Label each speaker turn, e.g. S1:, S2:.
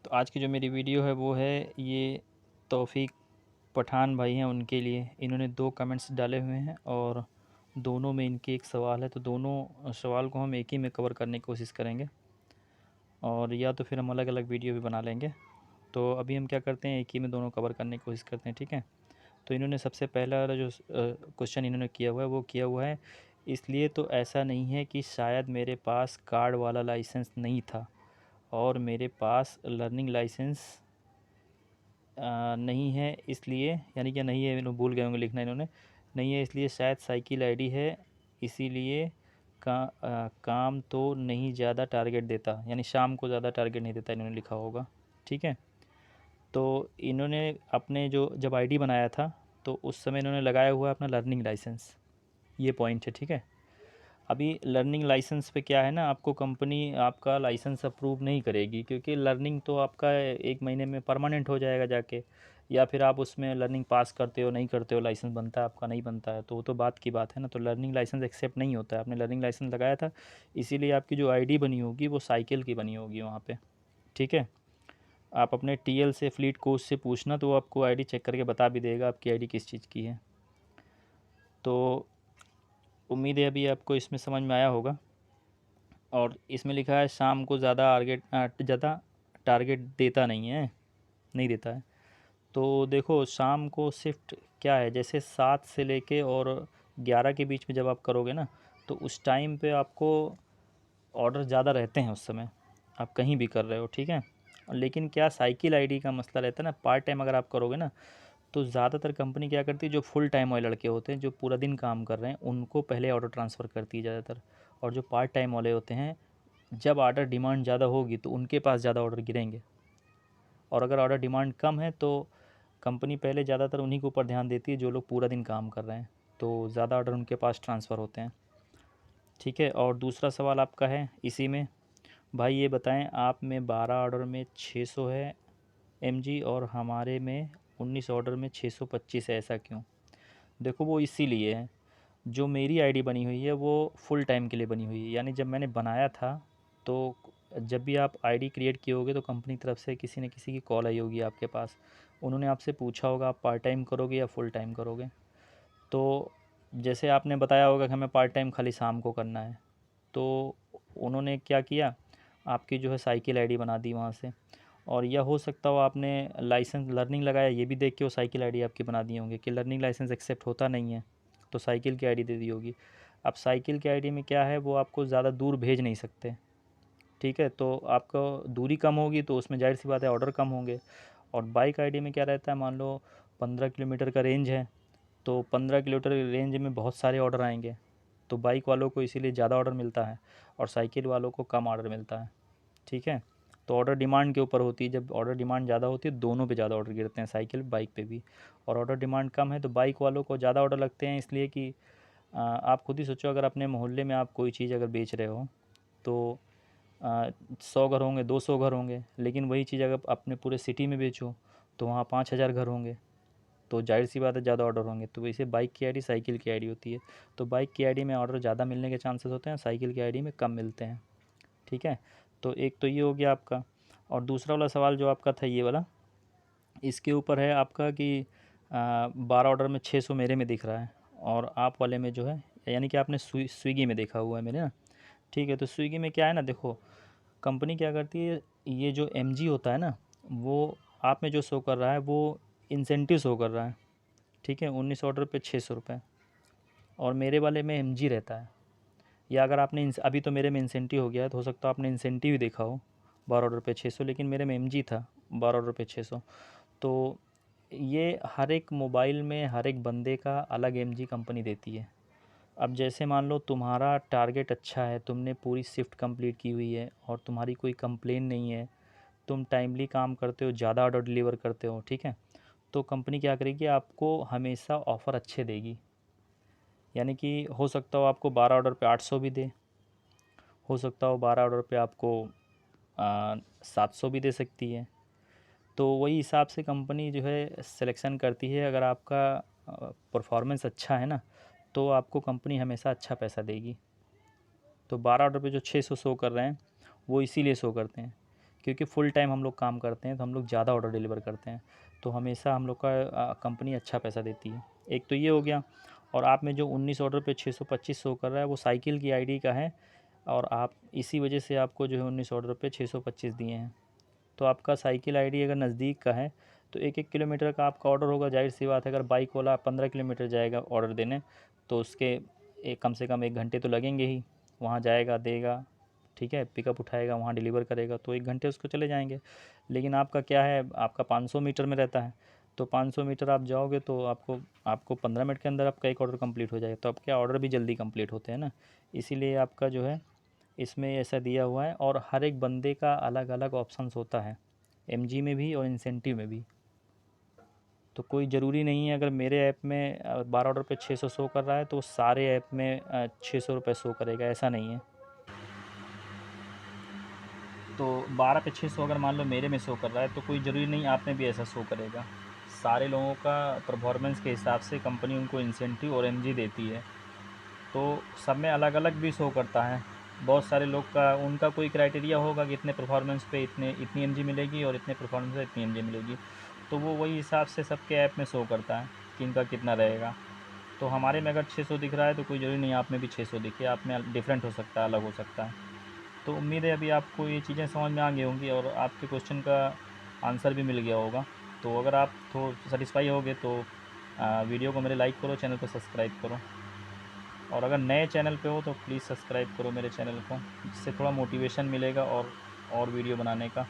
S1: तो आज की जो मेरी वीडियो है वो है ये तौफीक पठान भाई हैं उनके लिए। इन्होंने 2 कमेंट्स डाले हुए हैं और दोनों में इनके एक सवाल है, तो दोनों सवाल को हम एक ही में कवर करने की कोशिश करेंगे और या तो फिर हम अलग-अलग वीडियो भी बना लेंगे। तो अभी हम क्या करते हैं, एक ही में दोनों कवर करने की कोशिश करते हैं, ठीक है? तो इन्होंने सबसे पहला वाला जो क्वेश्चन इन्होंने किया हुआ है वो किया हुआ है, इसलिए तो ऐसा नहीं है कि शायद मेरे पास कार्ड वाला लाइसेंस नहीं था और मेरे पास लर्निंग लाइसेंस नहीं है, इसलिए यानी कि नहीं है, इन्होंने भूल गए होंगे लिखना इन्होंने, नहीं है इसलिए शायद साइकिल आईडी है, इसीलिए काम तो नहीं ज़्यादा टारगेट देता, यानी शाम को ज़्यादा टारगेट नहीं देता इन्होंने लिखा होगा, ठीक है? तो इन्होंने अपने जो जब आईडी बनाया था तो उस समय इन्होंने लगाया हुआ है अपना लर्निंग लाइसेंस, ये पॉइंट है, ठीक है? अभी लर्निंग लाइसेंस पे क्या है ना, आपको कंपनी आपका लाइसेंस अप्रूव नहीं करेगी, क्योंकि लर्निंग तो आपका 1 महीने में परमानेंट हो जाएगा जाके, या फिर आप उसमें लर्निंग पास करते हो नहीं करते हो, लाइसेंस बनता है आपका नहीं बनता है, तो वो तो बात की बात है ना। तो लर्निंग लाइसेंस एक्सेप्ट नहीं होता है, आपने लर्निंग लाइसेंस लगाया था इसीलिए आपकी जो आईडी बनी होगी वो साइकिल की बनी होगी वहाँ पे, ठीक है? आप अपने टीएल से, फ्लीट कोच से पूछना, तो वो आपको आईडी चेक करके बता भी देगा आपकी आईडी किस चीज़ की है। तो उम्मीद है अभी आपको इसमें समझ में आया होगा। और इसमें लिखा है शाम को ज़्यादा टारगेट देता नहीं है, नहीं देता है। तो देखो शाम को शिफ्ट क्या है, जैसे 7 से लेके और 11 के बीच में जब आप करोगे ना, तो उस टाइम पे आपको ऑर्डर ज़्यादा रहते हैं उस समय, आप कहीं भी कर रहे हो, ठीक है? लेकिन क्या साइकिल आईडी का मसला रहता है ना, पार्ट टाइम अगर आप करोगे ना, तो ज़्यादातर कंपनी क्या करती है, जो फुल टाइम वाले लड़के होते हैं जो पूरा दिन काम कर रहे हैं उनको पहले ऑर्डर ट्रांसफ़र करती है ज़्यादातर। और जो पार्ट टाइम वाले होते हैं, जब ऑर्डर डिमांड ज़्यादा होगी तो उनके पास ज़्यादा ऑर्डर गिरेंगे, और अगर ऑर्डर डिमांड कम है तो कंपनी पहले ज़्यादातर उन्हीं के ऊपर ध्यान देती है जो लोग पूरा दिन काम कर रहे हैं, तो ज़्यादा ऑर्डर उनके पास ट्रांसफ़र होते हैं, ठीक है? और दूसरा सवाल आपका है इसी में, भाई ये बताएं आप में 12 ऑर्डर में 600 है एमजी और हमारे में 19 ऑर्डर में 625 है, ऐसा क्यों? देखो वो इसीलिए है, जो मेरी आईडी बनी हुई है वो फुल टाइम के लिए बनी हुई है, यानी जब मैंने बनाया था तो जब भी आप आईडी क्रिएट किए होगे तो कंपनी की तरफ से किसी न किसी की कॉल आई होगी आपके पास, उन्होंने आपसे पूछा होगा आप पार्ट टाइम करोगे या फुल टाइम करोगे। तो जैसे आपने बताया होगा कि हमें पार्ट टाइम खाली शाम को करना है, तो उन्होंने क्या किया, आपकी जो है साइकिल आईडी बना दी वहाँ से। और यह हो सकता हो आपने लाइसेंस लर्निंग लगाया ये भी देख के वो साइकिल आईडी आपकी बना दिए होंगे कि लर्निंग लाइसेंस एक्सेप्ट होता नहीं है, तो साइकिल की आईडी दे दी होगी। अब साइकिल की आईडी में क्या है, वो आपको ज़्यादा दूर भेज नहीं सकते, ठीक है? तो आपको दूरी कम होगी तो उसमें ज़ाहिर सी बात है ऑर्डर कम होंगे। और बाइक आईडी में क्या रहता है, मान लो 15 किलोमीटर का रेंज है, तो 15 किलोमीटर रेंज में बहुत सारे ऑर्डर आएंगे, तो बाइक वालों को इसीलिए ज़्यादा ऑर्डर मिलता है और साइकिल वालों को कम ऑर्डर मिलता है, ठीक है? तो ऑर्डर डिमांड के ऊपर होती है, जब ऑर्डर डिमांड ज़्यादा होती है दोनों पे ज़्यादा ऑर्डर गिरते हैं, साइकिल बाइक पे भी। और ऑर्डर डिमांड कम है तो बाइक वालों को ज़्यादा ऑर्डर लगते हैं, इसलिए कि आप खुद ही सोचो, अगर अपने मोहल्ले में आप कोई चीज़ अगर बेच रहे हो तो 100 घर होंगे, 200 घर होंगे, लेकिन वही चीज़ अगर अपने पूरे सिटी में बेचो तो वहाँ 5,000 घर होंगे, तो ज़ाहिर सी बात है ज़्यादा ऑर्डर होंगे। तो वैसे बाइक की आईडी साइकिल की आईडी होती है, तो बाइक की आईडी में ऑर्डर ज़्यादा मिलने के चांसेस होते हैं, साइकिल की आईडी में कम मिलते हैं, ठीक है? तो एक तो ये हो गया आपका। और दूसरा वाला सवाल जो आपका था ये वाला, इसके ऊपर है आपका कि 12 ऑर्डर में 600 मेरे में दिख रहा है और आप वाले में जो है, यानी कि आपने स्विगी में देखा हुआ है मेरे ना, ठीक है? तो स्विगी में क्या है ना, देखो कंपनी क्या करती है, ये जो एमजी होता है ना, वो आप में जो शो कर रहा है वो इंसेंटिव शो कर रहा है, ठीक है? 19 ऑर्डर पे 600 रुपये, और मेरे वाले में एमजी रहता है। या अगर आपने अभी तो मेरे में इंसेंटिव हो गया है, तो हो सकता है आपने इंसेंटिव ही देखा हो 12 ऑर्डर पे 600, लेकिन मेरे में एमजी था 12 ऑर्डर पे 600। तो ये हर एक मोबाइल में हर एक बंदे का अलग एमजी कंपनी देती है। अब जैसे मान लो तुम्हारा टारगेट अच्छा है, तुमने पूरी शिफ्ट कंप्लीट की हुई है और तुम्हारी कोई कंप्लेन नहीं है, तुम टाइमली काम करते हो, ज़्यादा ऑर्डर डिलीवर करते हो, ठीक है? तो कंपनी क्या करेगी, आपको हमेशा ऑफ़र अच्छे देगी। यानी कि हो सकता हो आपको 12 ऑर्डर पे 800 भी दे, हो सकता हो 12 ऑर्डर पे आपको 700 भी दे सकती है। तो वही हिसाब से कंपनी जो है सिलेक्शन करती है, अगर आपका परफॉर्मेंस अच्छा है ना, तो आपको कंपनी हमेशा अच्छा पैसा देगी। तो 12 ऑर्डर पे जो 600 शो कर रहे हैं वो इसीलिए शो करते हैं क्योंकि फुल टाइम हम लोग काम करते हैं तो हम लोग ज़्यादा ऑर्डर डिलीवर करते हैं, तो हमेशा हम लोग का कंपनी अच्छा पैसा देती है। एक तो ये हो गया। और आप में जो 19 ऑर्डर पे 625 शो कर रहा है वो साइकिल की आईडी का है, और आप इसी वजह से आपको जो है 19 ऑर्डर पे 625 दिए हैं। तो आपका साइकिल आईडी अगर नज़दीक का है तो 1-1 किलोमीटर का आपका ऑर्डर होगा, ज़ाहिर सी बात है। अगर बाइक वाला 15 किलोमीटर जाएगा ऑर्डर देने तो उसके कम से कम 1 घंटे तो लगेंगे ही। वहाँ जाएगा, देगा, ठीक है, पिकअप उठाएगा, वहाँ डिलीवर करेगा, तो 1 घंटे उसको चले जाएंगे। लेकिन आपका क्या है, आपका 500 मीटर में रहता है, तो 500 मीटर आप जाओगे तो आपको आपको 15 मिनट के अंदर आपका एक ऑर्डर कंप्लीट हो जाएगा। तो आपके ऑर्डर भी जल्दी कंप्लीट होते हैं ना, इसीलिए आपका जो है इसमें ऐसा दिया हुआ है। और हर एक बंदे का अलग अलग ऑप्शंस होता है, एमजी में भी और इंसेंटिव में भी। तो कोई ज़रूरी नहीं है अगर मेरे ऐप में 12 ऑर्डर पे 600 शो कर रहा है तो सारे ऐप में 600 रुपये शो करेगा, ऐसा नहीं है। तो 12 पे 600 अगर मान लो मेरे में शो कर रहा है तो कोई ज़रूरी नहीं आप में भी ऐसा शो करेगा। सारे लोगों का परफॉर्मेंस के हिसाब से कंपनी उनको इंसेंटिव और एमजी देती है, तो सब में अलग अलग भी शो करता है। बहुत सारे लोग का उनका कोई क्राइटेरिया होगा कि इतने परफॉर्मेंस पे इतनी एमजी मिलेगी और इतने परफॉर्मेंस पे इतनी एमजी मिलेगी, तो वो वही हिसाब से सबके ऐप में शो करता है कि इनका कितना रहेगा। तो हमारे में अगर 600 दिख रहा है तो कोई ज़रूरी नहीं आप में भी 600 दिखे, आप में डिफरेंट हो सकता है, अलग हो सकता है। तो उम्मीद है अभी आपको ये चीज़ें समझ में आ गई होंगी और आपके क्वेश्चन का आंसर भी मिल गया होगा। तो अगर आप तो सेटिस्फाई होगे तो वीडियो को मेरे लाइक करो, चैनल को सब्सक्राइब करो। और अगर नए चैनल पे हो तो प्लीज़ सब्सक्राइब करो मेरे चैनल को, जिससे थोड़ा मोटिवेशन मिलेगा और वीडियो बनाने का।